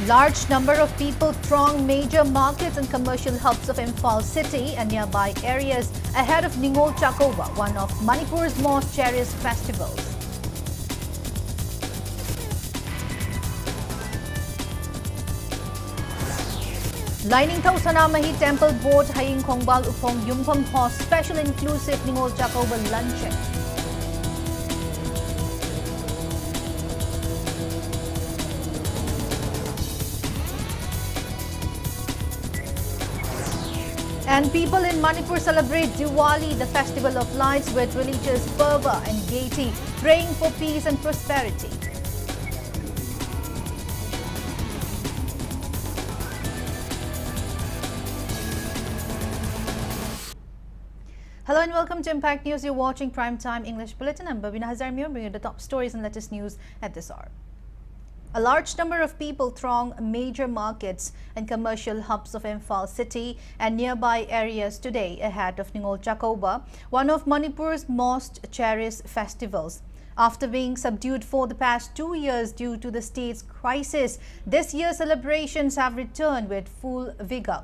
Large number of people throng major markets and commercial hubs of Imphal city and nearby areas ahead of Ningol Chakova, one of Manipur's most cherished festivals. Lining Thau Sanamahi Temple Board Haying Khongbal Upong Yumpam host special inclusive Ningol Chakova luncheon. And people in Manipur celebrate Diwali, the festival of lights, with religious fervor and gaiety, praying for peace and prosperity. Hello and welcome to Impact News. You're watching Primetime English Bulletin. I'm BABINA, HAJARIMAYUM, bringing you the top stories and latest news at this hour. A large number of people throng major markets and commercial hubs of Imphal city and nearby areas today ahead of Ningol Chakova, one of Manipur's most cherished festivals. After being subdued for the past 2 years due to the state's crisis, this year's celebrations have returned with full vigor.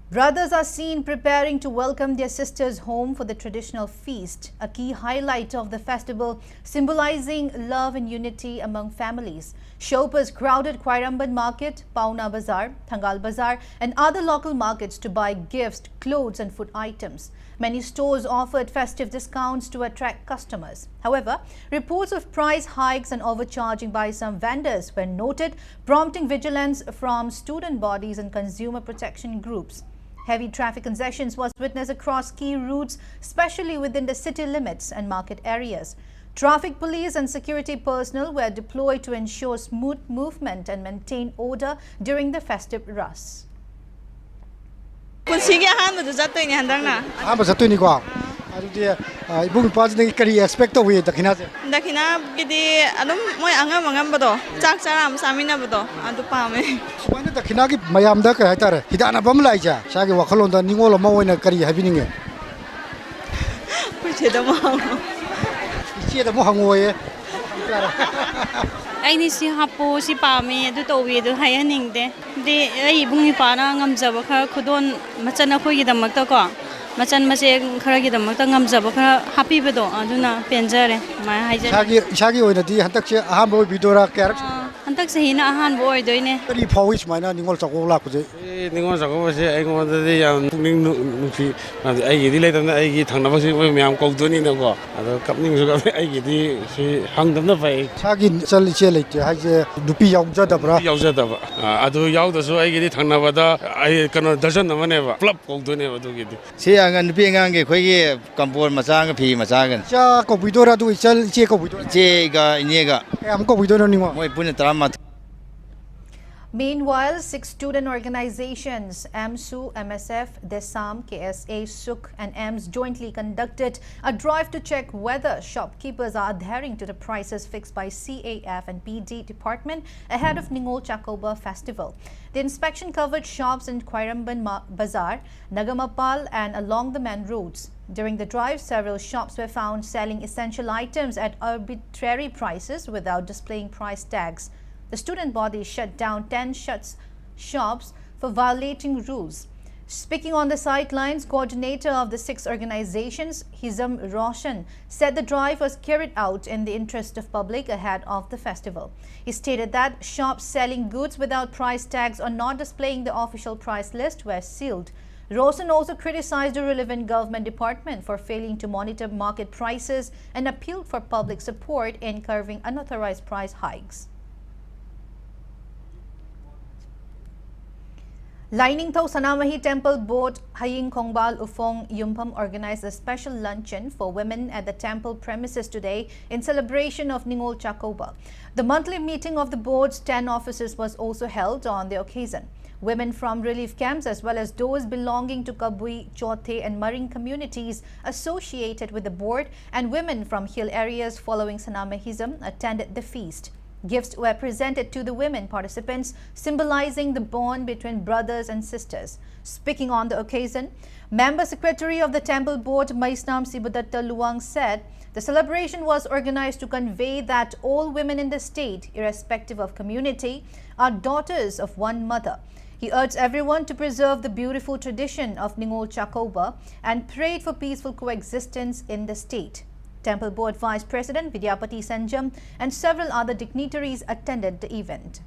Brothers are seen preparing to welcome their sisters home for the traditional feast, a key highlight of the festival symbolizing love and unity among families. Shoppers crowded Khwairamban Market, Pauna Bazaar, Thangal Bazaar and other local markets to buy gifts, clothes and food items. Many stores offered festive discounts to attract customers. However, reports of price hikes and overcharging by some vendors were noted, prompting vigilance from student bodies and consumer protection groups. Heavy traffic congestion was witnessed across key routes, especially within the city limits and market areas. Traffic police and security personnel were deployed to ensure smooth movement and maintain order during the festive rush. Ibung Pazning Kari expect away the Kinaze. Dakina Gidi Adam Moy Angamangambado, Chak Saram Saminabado, Adupame. When the Kinagi Mayam Daka Hatar, Hidana Bamlaja, Shagi Wakalon, the Ningola Mo in a Kari having it. Which is the Mohang. She had a Mohang. I need to have Posi Pami, the Towi, the Hyaning de Ibungi Parangam Zabaka, Kudon, Matanakoy, the Mataka. Machan Mase Karagi the Matangam Zabaka, happy Bedo, Aduna, Penzare, my Shaggy or the Hantaxia, Hambo Vidora character. Antaxina, a hand boy doing it. Very polish, my name was a Gola. Ningo Zago, I wanted the young Nuki, and I delayed and I get Hanavasi with me. I'm called Donny Nogo. Other companies I get she hung them the way. Shaggy Salichelit has a Dupi Yozadabra. Yozadaba. I do Yauda, so I get it Hanavada. I cannot doesn't never flop called Donny to get it. Ang pingang kwegi kampor masang pi masagan cha ko bidora tu chal che ko bidora che ga nyega am ko bidora ni mo moi pun trama. Meanwhile, 6 student organizations, AMSU, MSF, DESAM, KSA, SUK and AMS jointly conducted a drive to check whether shopkeepers are adhering to the prices fixed by CAF and PD department ahead of Ningol Chakova festival. The inspection covered shops in Khwairamban Bazaar, Nagamapal and along the main roads. During the drive, several shops were found selling essential items at arbitrary prices without displaying price tags. The student body shut down 10 shops for violating rules. Speaking on the sidelines, coordinator of the 6 organizations, Hizam Roshan, said the drive was carried out in the interest of public ahead of the festival. He stated that shops selling goods without price tags or not displaying the official price list were sealed. Roshan also criticized the relevant government department for failing to monitor market prices and appealed for public support in curbing unauthorized price hikes. Lining Thau Sanamahi Temple Board Haying Khongbal Ufong Yumpam organized a special luncheon for women at the temple premises today in celebration of Ningol Chakova. The monthly meeting of the board's 10 officers was also held on the occasion. Women from relief camps as well as those belonging to Kabui, Chote and Maring communities associated with the board and women from hill areas following Sanamahism attended the feast. Gifts were presented to the women participants, symbolizing the bond between brothers and sisters. Speaking on the occasion, Member Secretary of the Temple Board, Maisnam Sibadatta Luang, said the celebration was organized to convey that all women in the state, irrespective of community, are daughters of one mother. He urged everyone to preserve the beautiful tradition of Ningol Chakoba and prayed for peaceful coexistence in the state. Temple Board Vice President Vidyapati Sanjam and several other dignitaries attended the event.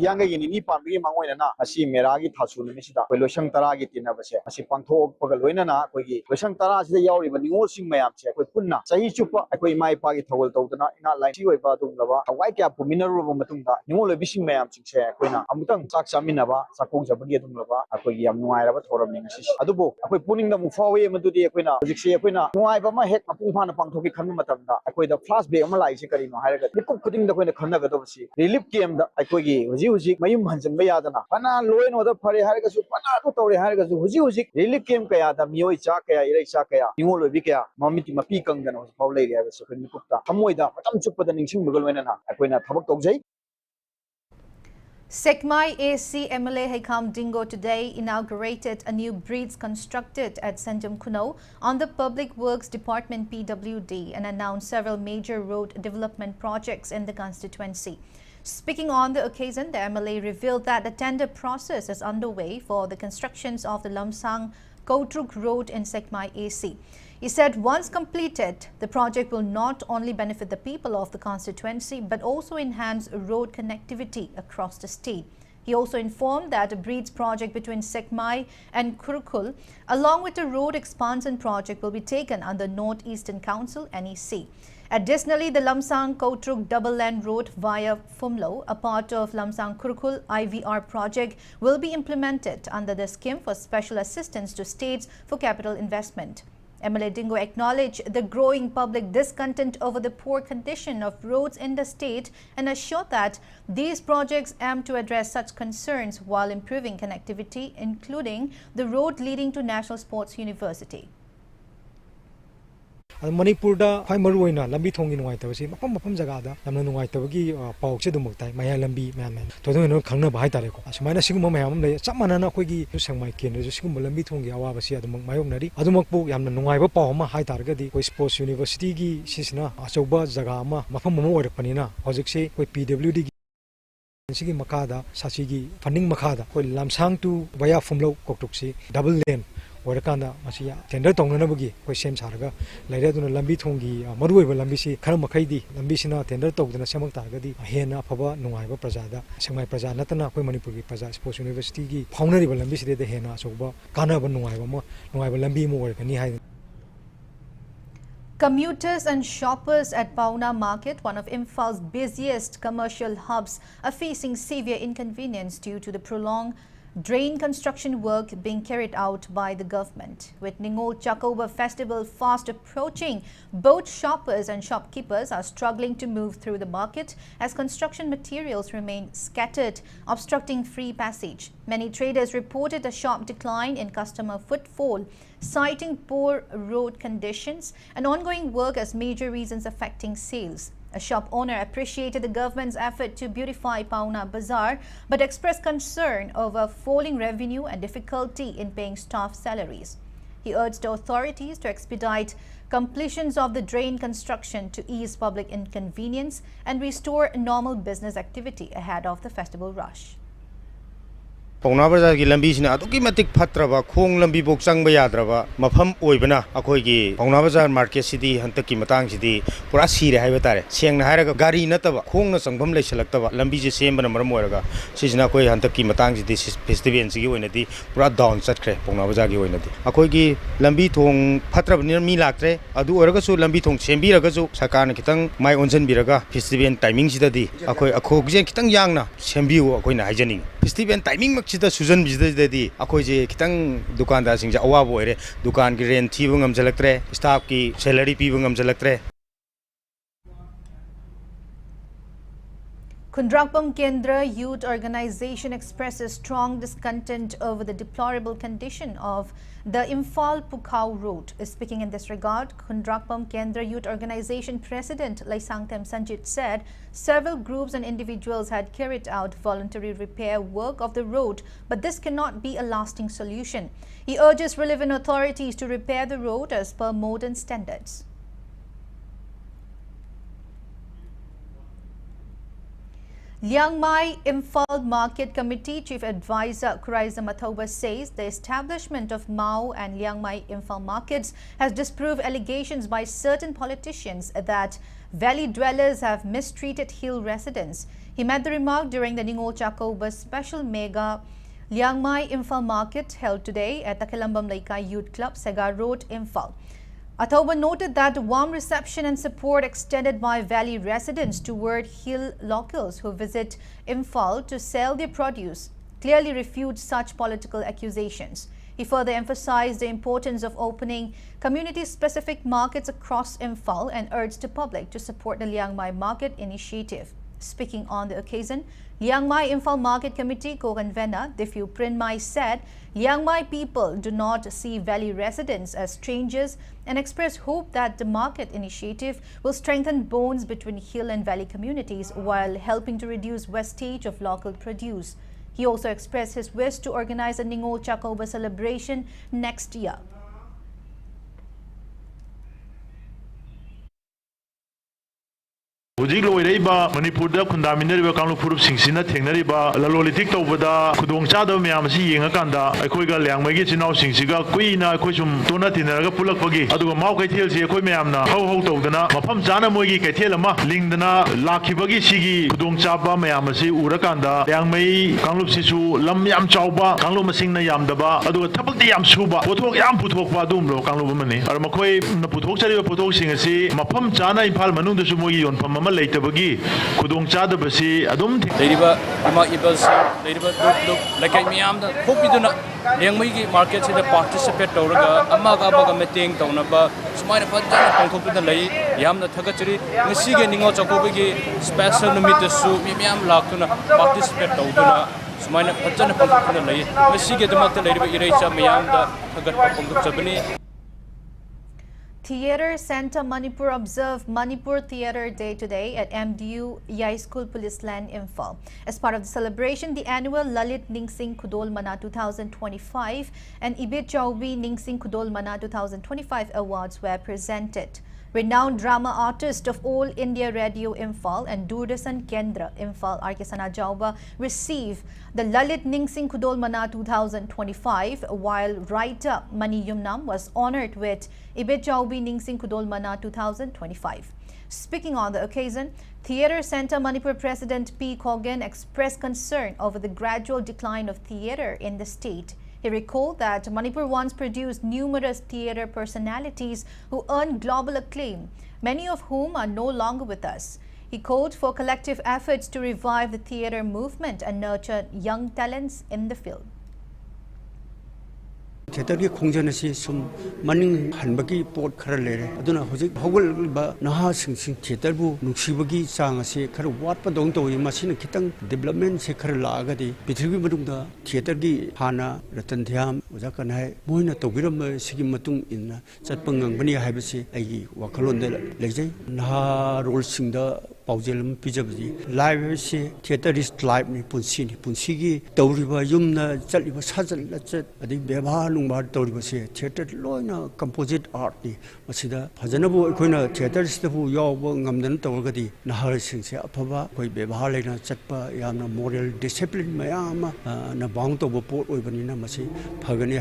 Yang ini pamri mangoi na asi meragi thasu ni sida koi losang tara gi tina base asi pangtho pagal loina na koi gi losang tara sida yauri ba ningol sing mayam che koi punna sahi chupa koi mai pa gi thawal tawdana ina line si oi ba dum laba awai kya puminar ro matung da ningol lo bising mayam ching che koi na amutang chak chamina ba sakong jabagi dum laba koi gi yam nuai ra ba thoram ning asi adubo koi puning da mu fawe madudi koi na hojik se koi na nuai ba ma hek apung phana pangtho gi khanma matam da koi da flashback ama lai se kari no haira ga nikuk kuding da koi na khanna ga do si relief game da koi gi huji mayum hanjan ba yadana pana loin oda phare har ga su pana to tore har ga su huji relief game kaya da miyoi cha kaya irei cha kaya ningol obi kaya mamiti mapi kangdana ho paw lei ga su khani kupta thamoi da matam chupada ningsing bugal loina na akoina thabak tawjai. Sekmai AC MLA Hekam Dingo today inaugurated a new bridge constructed at Sanjam Kuno on the Public Works Department PWD and announced several major road development projects in the constituency. Speaking on the occasion, the MLA revealed that the tender process is underway for the constructions of the Lamsang Kotruk Road in Sekmai AC. He said once completed, the project will not only benefit the people of the constituency but also enhance road connectivity across the state. He also informed that a bridge project between Sekmai and Kurukul, along with a road expansion project, will be taken under North-Eastern Council NEC. Additionally, the Lamsang Kotruk double lane road via Phumlo, a part of Lamsang Kurukul IVR project, will be implemented under the scheme for special assistance to states for capital investment. MLA Dingo acknowledged the growing public discontent over the poor condition of roads in the state and assured that these projects aim to address such concerns while improving connectivity, including the road leading to National Sports University. Manipur da khwai maru oina lambi thongi nuai tabasi mapam jaga da lamna nuai tabagi pauk che dumuk tai maya lambi myan to no khangna bai tare ko asmaina sigum mayam le chamana na khoi gi sangmai ken ju sigum lambi thongi awa basi adum mayok nari adumak pu yamna nuai ba paw ma hai tar ga di koi sports university gi sisna achoba jaga ma mafam mo orak panina hojik se koi PWD sigi makada sachi gi funding makada koi lamsang tu via Phumlo koktuk si double lane Warakanda Masia, tender Tonganabagi, Quashem Sarga, Lareduna Lambi Tongi, Maru Lambisi, Karamakadi, Lambisina, tender Tok, and Samak Targadi, Hena, Pava, Nuaiva Prajada, Samai Praja, Natana, Manipuri Praja, Sports University, Poundary Lambisi de Hena, Soba, Kanaba Nuaiva, Nuaiva Lambi more, and Nihai. Commuters and shoppers at Pauna Market, one of Imphaal's busiest commercial hubs, are facing severe inconvenience due to the prolonged drain construction work being carried out by the government. With Ningol Chakoba festival fast approaching, both shoppers and shopkeepers are struggling to move through the market as construction materials remain scattered, obstructing free passage. Many traders reported a sharp decline in customer footfall, citing poor road conditions and ongoing work as major reasons affecting sales. A shop owner appreciated the government's effort to beautify Pauna Bazaar but expressed concern over falling revenue and difficulty in paying staff salaries. He urged the authorities to expedite completions of the drain construction to ease public inconvenience and restore normal business activity ahead of the festival rush. Pauna Bazaar ki lambi sina aduki matik phatraba khong lambi bok changba yadraba mafam oibana akoi gi Pauna Bazaar market city hantak ki matang sidi pura sire haiba tare sengna hairaga gari nataba khong na changbam leisalaktaba lambi je sembana maram oiraga sisina koi hantak ki matang sidi festival sigi oinadi pura down chatkre Pauna Bazaar gi oinadi akoi gi lambi thong phatraba ni mi laktre adu oraga su lambi thong sembiraga su sarkarna kitang mai onjan biraga festival timing sidadi akoi akhogjen kitang yangna sembiu akoi na haijaning festival timing Sida Susan Bizdi, Akoji, Kitang, Dukanda Sing Awabo, Dukan Giren, Tibungam Selectre, staff ki salary Pibungam Selectre. Kundrakpam Kendra Youth Organization expresses strong discontent over the deplorable condition of the Imphaal Pukhao Road. Speaking in this regard, Kundrakpam Kendra Youth Organization President Laisangtem Sanjit said several groups and individuals had carried out voluntary repair work of the road, but this cannot be a lasting solution. He urges relevant authorities to repair the road as per modern standards. Liangmai Imphal Market Committee Chief Advisor Kuraiza Mathoba says the establishment of Mao and Liangmai Imphal markets has disproved allegations by certain politicians that valley dwellers have mistreated hill residents. He made the remark during the Ningol Chakoba special mega Liangmai Imphal market held today at Takilambam Laikai Youth Club, Segar Road, Imphal. Athoba noted that warm reception and support extended by valley residents toward hill locals who visit Imphal to sell their produce clearly refutes such political accusations. He further emphasized the importance of opening community-specific markets across Imphal and urged the public to support the Liangmai Market initiative. Speaking on the occasion, Liangmai Imphal Market Committee co-convener Diffu Prinmai said Liangmai people do not see valley residents as strangers and expressed hope that the market initiative will strengthen bonds between hill and valley communities while helping to reduce wastage of local produce. He also expressed his wish to organize a Ningol Chakoba celebration next year. Hujik loireba Manipurda khundaminariba kanglu purup singsina thengnariba lalolitik tawbada khudongchada myam si yengakanda aikoiga liangmaigi chinau singsiga kuina aikoisum tona tinaraga pulakpagi aduga mau kaithel si akoi myamna hau tawdana mafam chana moigi kaithel ama lingdana lakhibagi sigi khudongchaba myam si urakanda liangmai kanglu sisu lam yam chauba kanglu masingna yamdaba aduga thapakti yam suba pothok yam puthokpa dumlo kanglu bamani ar makoi na puthok chariba pothok singasi mafam chana imphal manungda su moigi yonpham leitabagi khudong chada basi adum leiriba ima ibas leiriba duk lakai miyam da khopiduna liangmai gi market se da participate tawraga amaga meeting tawnaba sumaina fajana pangthokda lei yamna thagachri ngasi ge ningo chakoba gi special numit su miyam laktuna participate tawduna sumaina fajana pangthokda lei ngasi ge damakta leiriba iraicha miyam da thagat pangthok chabani. Theatre Centre Manipur observed Manipur Theatre Day today at MDU Yai School Police Land, Imphal. As part of the celebration, the annual Lalit Ningsing Kudol Mana 2025 and Ibit Chaubi Ningsing Kudol Mana 2025 awards were presented. Renowned drama artist of All India Radio Imphal and Doordarshan Kendra Imphal R.K. Sana Jauba received the Lalit Ningsing Kudol Mana 2025, while writer Mani Yumnam was honored with Ibet Chaubi Ningsing Kudol Mana 2025. Speaking on the occasion, Theatre Centre Manipur President P. Kogan expressed concern over the gradual decline of theatre in the state. He recalled that Manipur once produced numerous theatre personalities who earned global acclaim, many of whom are no longer with us. He called for collective efforts to revive the theatre movement and nurture young talents in the field. theater 공전에서 좀 많이 한바기 pot khara lere aduna hojik hogol ba naha sing theaterbu nuksibagi changase khara watpa dong to masina khitang development se khara laga di pithribi madungda theater gi hana ratan dhyam ujakan hai moina togiram sigi matung inna chatpangang bani haibase ai wakalon de lejai naha role singda paujelam pijabi live se theater is live ni punsi gi tawriba yumna chaliba sajal lachat adi beba lungbar tawriba se theater loina composite art ni masida phajanabu koina theater stabu yaw ngamdan tawrgadi nahar sing se aphaba koi beba leina chatpa yamna moral discipline mayama na bang to bo pot oibanina masi phagani.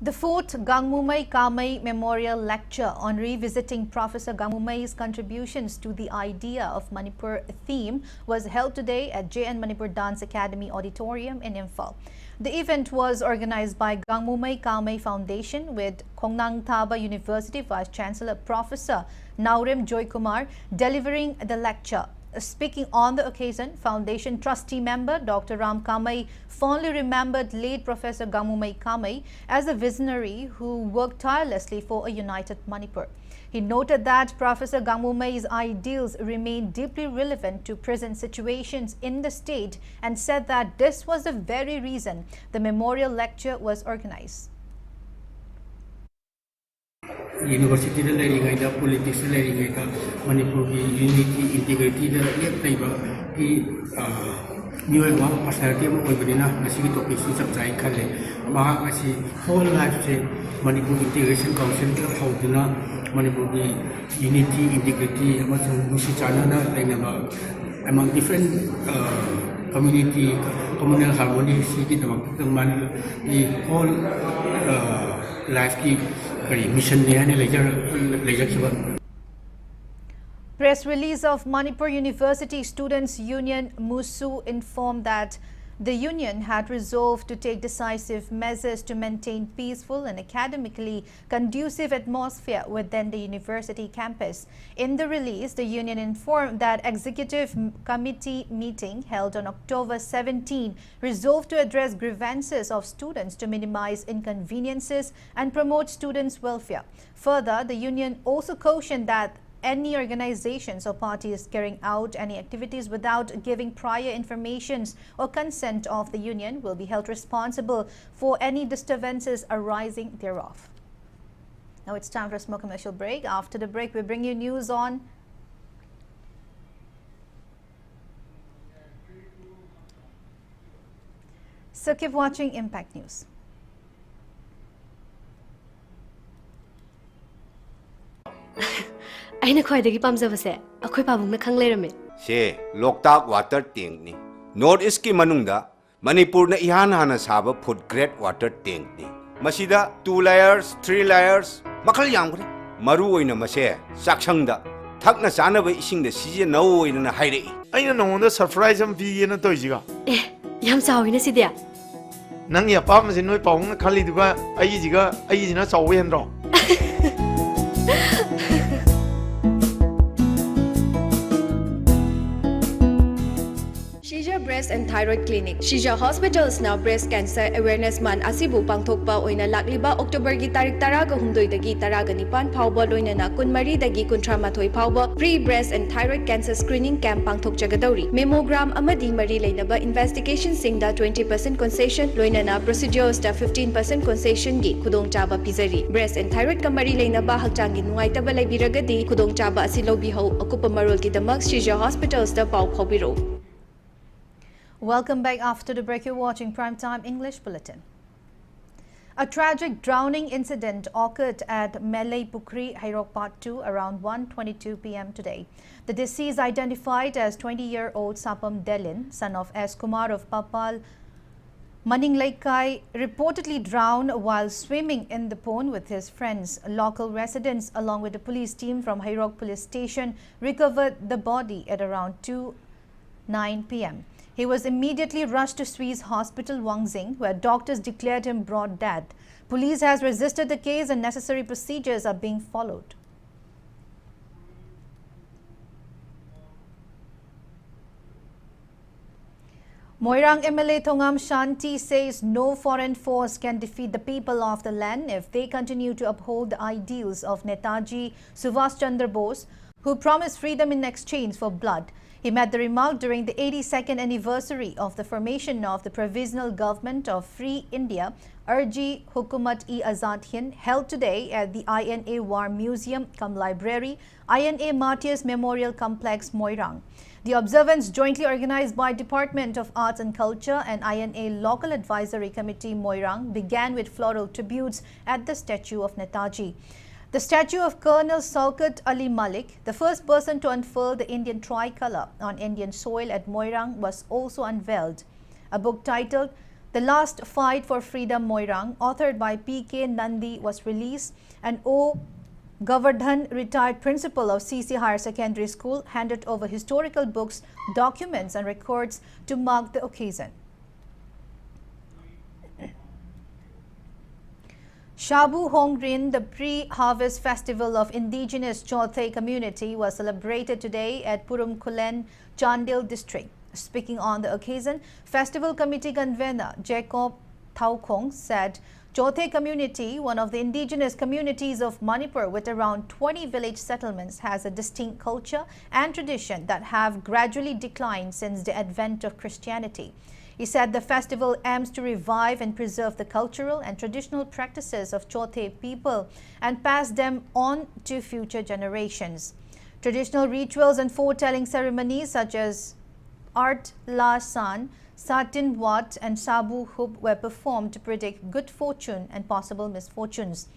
The 4th Gangmumai Kamai Memorial Lecture on revisiting Professor Gangmumai's contributions to the idea of Manipur theme was held today at JN Manipur Dance Academy Auditorium in Imphal. The event was organized by Gangmumai Kamai Foundation with Kongnang Thaba University Vice Chancellor Professor Naurem Joykumar delivering the lecture. Speaking on the occasion, Foundation Trustee Member Dr. Ram Kamai fondly remembered late Professor Gangmumai Kamai as a visionary who worked tirelessly for a united Manipur. He noted that Professor Gangmumai's ideals remain deeply relevant to present situations in the state and said that this was the very reason the memorial lecture was organized. University लेरिंगैदा politics लेरिंगैदा मणिपुर की unity integrity एक लेबा की मियोय वा personality अमा ओइबनिना मसिगी topic सु सब जाय खले महा असी होल लाइफ से मणिपुर इंटीग्रेशन काउंसिल का हौदना मणिपुर की यूनिटी इंटीग्रिटी अमसुंग नुसि चानना लेनबा among different community communal harmony की दमक मान ये whole life की mission ने आने लेजर की Press release of Manipur University Students' Union MUSU informed that the union had resolved to take decisive measures to maintain peaceful and academically conducive atmosphere within the university campus. In the release, the union informed that executive committee meeting held on October 17 resolved to address grievances of students to minimize inconveniences and promote students' welfare. Further, the union also cautioned that any organizations or parties carrying out any activities without giving prior information or consent of the union will be held responsible for any disturbances arising thereof. Now it's time for a small commercial break. After the break, we bring you news on so keep watching Impact News. ꯑꯩꯅ ꯈ꯭ꯋꯥꯏꯗꯒꯤ ꯄꯥꯝꯖꯕꯁꯦ ꯑꯩꯈꯣꯏ ꯄꯥꯕꯨꯡꯅ ꯈꯪ ꯂꯩꯔꯝꯃꯦ ꯁꯦ Loktak water ꯇꯦꯡꯛꯅꯤ north ꯏꯁꯀꯤ ꯃꯅꯨꯡꯗ ꯃꯅꯤꯄꯨꯔꯅ ꯏꯍꯥꯟ ꯍꯥꯟꯅ ꯁꯥꯕ ꯐꯨꯗ ꯒ꯭ꯔꯦꯗ ꯋꯥꯇꯔ ꯇꯦꯡꯛꯅꯤ ꯃꯁꯤꯗ 2 layers 3 layers ꯃꯈꯜ ꯌꯥꯝꯈ꯭रे ꯃꯔꯨ ꯑꯣꯏꯅ ꯃꯁꯦ ꯆꯥꯛꯁꯪꯗ ꯊꯛꯅ ꯆꯥꯅꯕ ꯏꯁꯤꯡꯗ ꯁꯤꯖꯤꯟꯅꯧ ꯑꯣꯏꯅ ꯍꯥꯏꯔꯛꯏ ꯑꯩꯅ ꯅꯉꯣꯟꯗ ꯁꯔꯄ꯭ꯔꯥꯏꯖ ꯑꯃ ꯄꯤꯒꯦꯅ ꯇꯧꯏꯁꯤꯒ ꯌꯥꯝ ꯆꯥꯎꯏꯅ ꯁꯤꯗꯤ ꯅꯪꯒꯤ ꯑꯄꯥꯝꯕꯁꯤ ꯅꯣꯏ ꯄꯥꯕꯨꯡꯅ ꯈꯜꯂꯤꯗꯨꯒ ꯑꯩꯒꯤꯁꯤꯅ ꯆꯥꯎꯕ ꯍꯦꯟꯗ꯭ꯔꯣ Breast and Thyroid Clinic. Shija Hospitals now Breast Cancer Awareness Month asibu pangthokpa oina lakliba October gi tarik taraga humdoi dagi taraga nipan phawba loinana kunmari dagi kuntra mathoi phawba free breast and thyroid cancer screening camp pangthok jagadauri mammogram amadi mari leinaba investigation singda 20% concession loinana procedures da 15% concession gi khudong chaba pizari breast and thyroid kamari leinaba hakchang gi nuai taba laibiragadi khudong chaba asi lobi ho akupa marol gi damak Shija Hospitals da paw phawbiro. Welcome back. After the break, you're watching Primetime English Bulletin. A tragic drowning incident occurred at Melai Pukri, Hairok Part 2 around 1:22 p.m. today. The deceased, identified as 20-year-old Sapam Delin, son of S. Kumar of Papal Maninglaikai, reportedly drowned while swimming in the pond with his friends. Local residents, along with the police team from Hairok Police Station, recovered the body at around 2:09 p.m. He was immediately rushed to Swiss Hospital Wangzing, where doctors declared him brought dead. Police has resisted the case and necessary procedures are being followed. Moirang MLA Thongam Shanti says no foreign force can defeat the people of the land if they continue to uphold the ideals of Netaji Subhash Chandra Bose, who promised freedom in exchange for blood. He made the remark during the 82nd anniversary of the formation of the Provisional Government of Free India, Arji Hukumat-e-Azad Hind, held today at the INA War Museum cum Library, INA Martyrs Memorial Complex, Moirang. The observance, jointly organized by Department of Arts and Culture and INA Local Advisory Committee, Moirang, began with floral tributes at the statue of Netaji. The statue of Colonel Saukat Ali Malik, the first person to unfurl the Indian tricolour on Indian soil at Moirang, was also unveiled. A book titled The Last Fight for Freedom Moirang, authored by P.K. Nandi, was released, and O. Govardhan, retired principal of CC Higher Secondary School, handed over historical books, documents and records to mark the occasion. Shabu Hongrin, the pre-harvest festival of indigenous Chothe community, was celebrated today at Purum Kulen, Chandil district. Speaking on the occasion, festival committee convener Jacob Thaukhong said Chothe community, one of the indigenous communities of Manipur with around 20 village settlements, has a distinct culture and tradition that have gradually declined since the advent of Christianity. He said the festival aims to revive and preserve the cultural and traditional practices of Chothe people and pass them on to future generations. Traditional rituals and foretelling ceremonies such as Art La San, Satin Wat and Sabu Hub were performed to predict good fortune and possible misfortunes.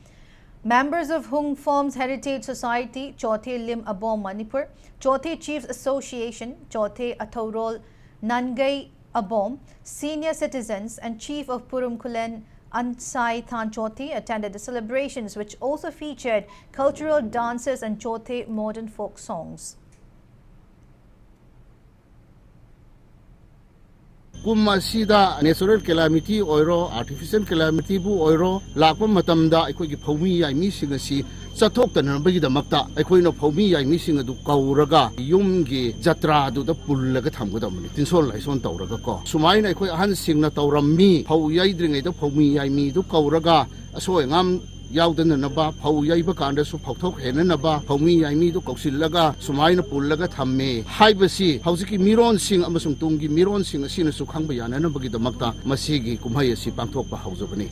Members of Hung Form's Heritage Society, Chothe Lim Abom Manipur, Chothe Chiefs Association, Chothe Athorol Nangai Abom, senior citizens and Chief of Purum Kulen Ansai Than Chothe attended the celebrations, which also featured cultural dances and Chothe modern folk songs. Kumasida natural calamity oiro artificial calamity bu oiro lakpa matamda aikoi gi phomi yai mi singa si chathok tan bagi da makta aikoi no phomi yai mi singa du kauraga yum gi jatra du da pullaga thamga da mani tinson laison tawraga ko sumai na aikoi ahan singna tawrammi phau yai dringai da phomi yai mi du kauraga asoi ngam yaudana naba phau yaiba kanda su phauthok hena naba phomi yai mi du kausillaga sumaina pullaga thamme haibasi haujiki miron sing amasung tungi miron sing asina su khangba yana nabagi damakta masigi kumhai asi pangthokpa haujabani.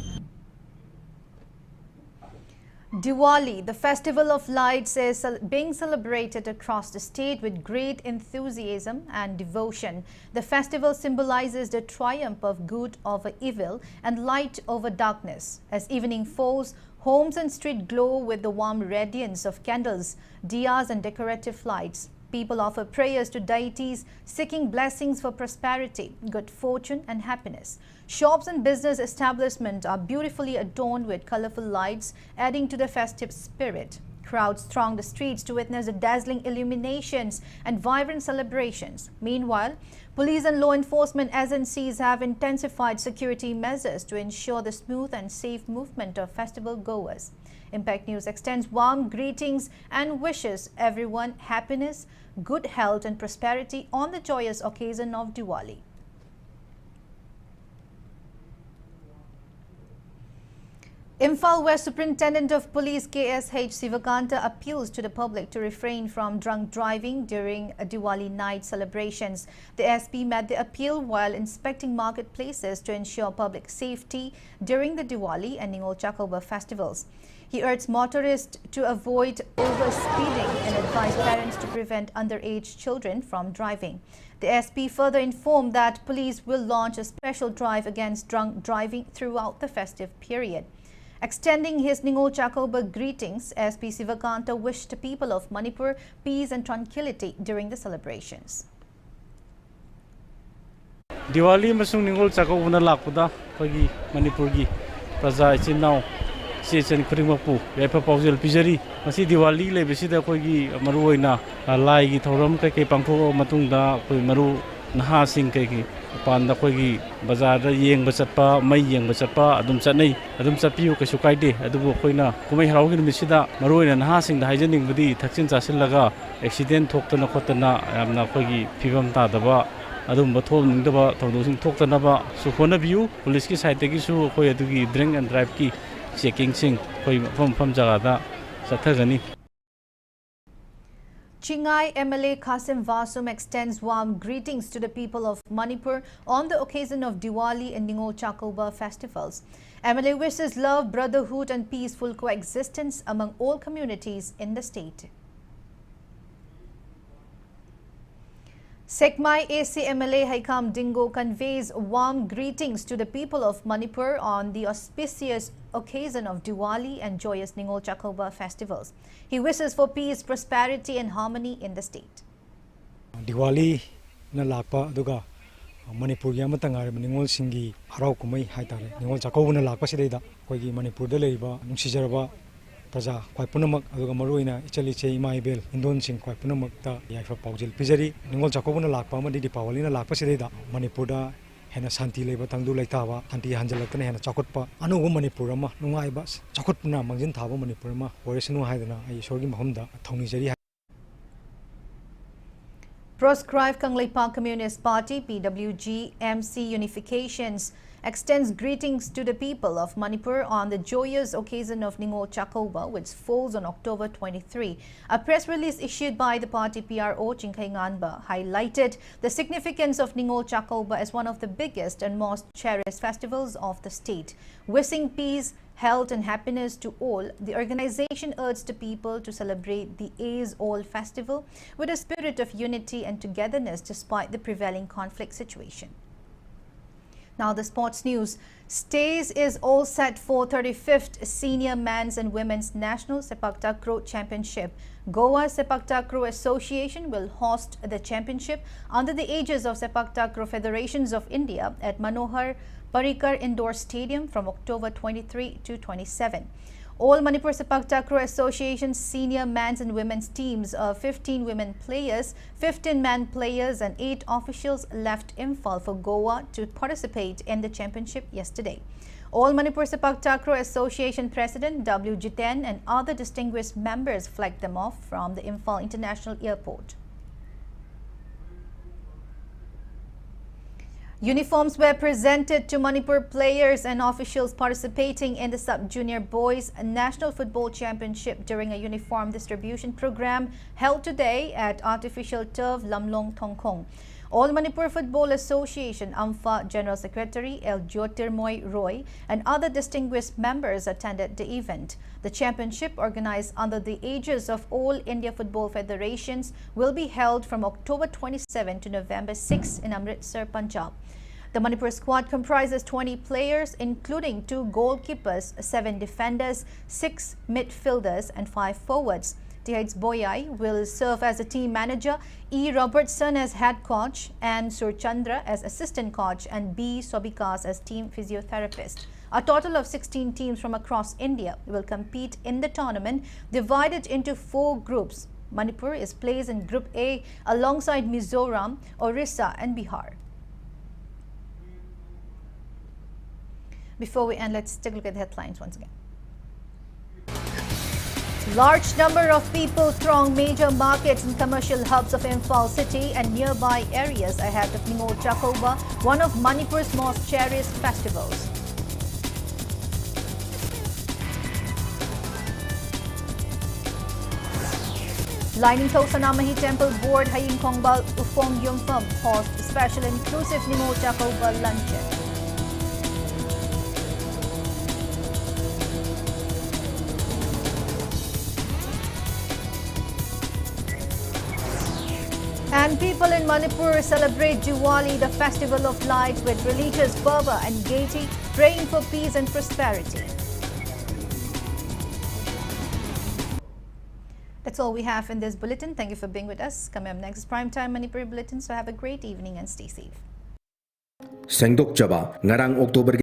Diwali, the festival of lights, is being celebrated across the state with great enthusiasm and devotion. The festival symbolizes the triumph of good over evil and light over darkness. As evening falls, homes and streets glow with the warm radiance of candles, diyas and decorative lights. People offer prayers to deities, seeking blessings for prosperity, good fortune and happiness. Shops and business establishments are beautifully adorned with colorful lights, adding to the festive spirit. Crowds throng the streets to witness the dazzling illuminations and vibrant celebrations. Meanwhile, police and law enforcement agencies have intensified security measures to ensure the smooth and safe movement of festival goers. Impact News extends warm greetings and wishes everyone happiness, good health and prosperity on the joyous occasion of Diwali. Imphal West Superintendent of Police KSH Sivakanta appeals to the public to refrain from drunk driving during Diwali night celebrations. The SP made the appeal while inspecting marketplaces to ensure public safety during the Diwali and Ningol Chakoba festivals. He urged motorists to avoid overspeeding and advised parents to prevent underage children from driving. The SP further informed that police will launch a special drive against drunk driving throughout the festive period. Extending his Ningol Chakoba greetings, SP Sivakanta wished the people of Manipur peace and tranquility during the celebrations. Diwali masung Ningol Chakoba na lakpuda pagi Manipur gi praja ichinau season khringmapu yaipa paujel pijari masi Diwali lebesida koigi maruoina lai gi thoram kai kai pangtho matungda koi maru naha sing kai gi panda koigi bazar da yengba chatpa mai yengba chatpa adum chatnai adum chapiu kaisu kaide adubu koina kumai haraugi misida maruoina naha sing da haijening budi thakchin chasil accident thoktana khotana yamna koigi phibam ta daba adum bathom ningdaba thodosing thoktana ba su khona view police ki side gi su koi adugi drink and drive ki checking sing koi pham jaga da sathagani. Chingai MLA Qasim Vasum extends warm greetings to the people of Manipur on the occasion of Diwali and Ningol Chakoba festivals. MLA wishes love, brotherhood and peaceful coexistence among all communities in the state. Sekmai AC MLA Haikam Dingo conveys warm greetings to the people of Manipur on the auspicious occasion of Diwali and joyous Ningol Chakoba festivals. He wishes for peace, prosperity and harmony in the state. Diwali na lakpa aduga Manipur gi amata ngar Ningol singi harau kumai haitare Ningol Chakoba na lakpa sidaida koigi Manipur da leiba nungsijaraba praja kwai punamak aduga maruina ichali che imai bel indon sing kwai punamak ta yaifa paujel pijari Ningol Chakoba na lakpa amadi Diwali na lakpa sidaida Manipur da hena santi leiba tangdu leitawa santi hanjalakna hena chakotpa anugu Manipur ma nungaiba chakotpuna mangjin thaba Manipur ma oresanu haidana ai sorgi mahumda thongni jari. Proscribed Kangleipa Communist Party PWG MC Unifications extends greetings to the people of Manipur on the joyous occasion of Ningol Chakoba, which falls on October 23. A press release issued by the party PRO Chingkai Nganba highlighted the significance of Ningol Chakoba as one of the biggest and most cherished festivals of the state. Wishing peace, health and happiness to all, the organization urged the people to celebrate the A's All Festival with a spirit of unity and togetherness despite the prevailing conflict situation. Now the sports news. Stays is all set for 35th Senior Men's and Women's National Sepak Takraw Championship. Goa Sepak Takraw Association will host the championship under the aegis of Sepak Takraw Federations of India at Manohar Parrikar Indoor Stadium from October 23 to 27. All Manipur Sepak Takraw Association senior men's and women's teams of 15 women players, 15 men players and 8 officials left Imphal for Goa to participate in the championship yesterday. All Manipur Sepak Takraw Association President W. Jiten and other distinguished members flagged them off from the Imphal International Airport. Uniforms were presented to Manipur players and officials participating in the Sub-Junior Boys National Football Championship during a uniform distribution program held today at Artificial Turf Lamlong Thongkong. All Manipur Football Association AMFA General Secretary L. Jyotirmoy Roy and other distinguished members attended the event. The championship, organized under the aegis of All India Football Federations, will be held from October 27 to November 6 in Amritsar, Punjab. The Manipur squad comprises 20 players, including 2 goalkeepers, 7 defenders, 6 midfielders and 5 forwards. TH Boyai will serve as the team manager, E. Robertson as head coach, and Surchandra as assistant coach, and B. Sobikas as team physiotherapist. A total of 16 teams from across India will compete in the tournament, divided into 4 groups. Manipur is placed in Group A alongside Mizoram, Orissa and Bihar. Before we end, let's take a look at the headlines once again. Large number of people throng major markets and commercial hubs of Imphal city and nearby areas ahead of Ningol Chakoba, one of Manipur's most cherished festivals. Lining Tosanamahi Temple Board Haying Kongbal Ufong Yumpham host special inclusive Ningol Chakoba luncheon. And people in Manipur celebrate Diwali, the festival of lights, with religious fervor and gaiety, praying for peace and prosperity. That's all we have in this bulletin. Thank you for being with us. Coming up next is Primetime Manipur Bulletin, so have a great evening and stay safe. Sengdok Jaba, Ngarang October